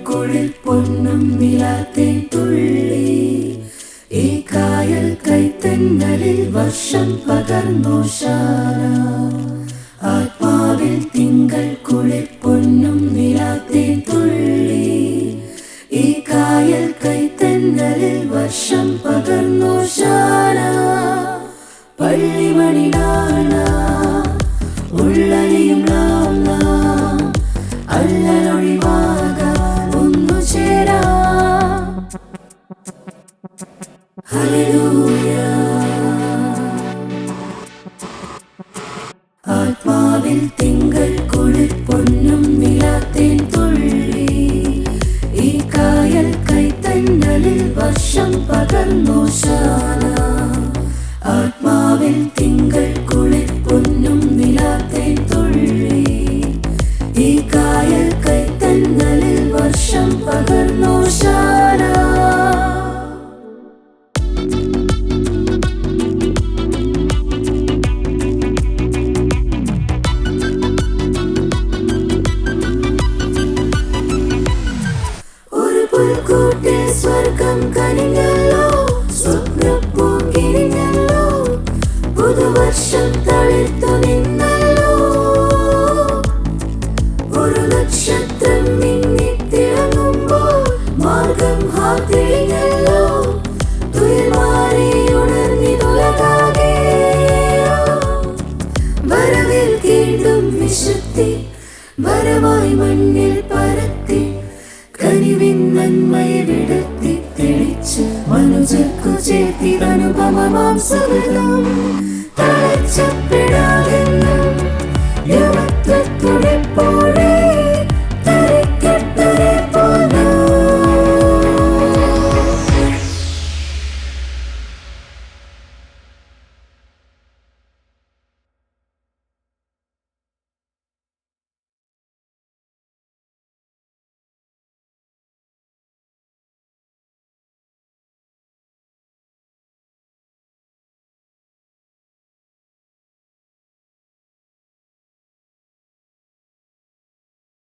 കുളിർ പൊന്നും നിലാത്തേൻ തുള്ളി ഈ കായൽ കൈത്തന്നലിൽ വർഷം പകർന്നോശാന ആത്മാവിൽ തിങ്കൾ കുളിർ പൊന്നും നിലാത്തേൻ തുള്ളി ഈ കായൽ കൈത്തന്നലിൽ വർഷം പകർന്നോശാന പള്ളിമണി നാണ ഉള്ളലിയും നാം നാം അല്ലലൊഴിവാകാൻ ഒന്നു ചേരാം. ഹല്ലേലൂയ. ആത്മാവിൽ തിങ്കൾ കുളിർ പൊന്നും നിലാത്തേൻ തുള്ളി ഈ കായൽ കൈത്തന്നലിൽ വർഷം പകർന്നോശാന ആത്മാവിൽ തിങ്കൾ കുളിർ പൊന്നും നിലാത്തേൻ തുള്ളി ഈ കായൽ കൈത്തന്നലിൽ വർഷം പകർന്നോശാന. ഒരു പുൽക്കൂട്ടിൽ സ്വർഗം കനിഞ്ഞല്ലോ സ്വപ്നപ്പൂക്കിരിഞ്ഞല്ലോ പുതുവർഷം തളിർത്തു നിന്നല്ലോ ഒരു നക്ഷത്രം മിന്നിത്തിളങ്ങുമ്പോൾ മാർഗം തെളിഞ്ഞല്ലോ തുയിൽ മാറി ഉണർന്നിതുലകാകെ വരവേൽക്കേണ്ടും വിശുദ്ധി വരവായി മണ്ണിൽ പരത്തി കനിവിൻ നന്മയെ വിടത്തി തെളിച്ച് മനുജർക്കു ചേർത്തി അനുപമമാം സുഹൃതം തളച്ചപ്പെടാതെന്നും യുവത്വത്തുടെ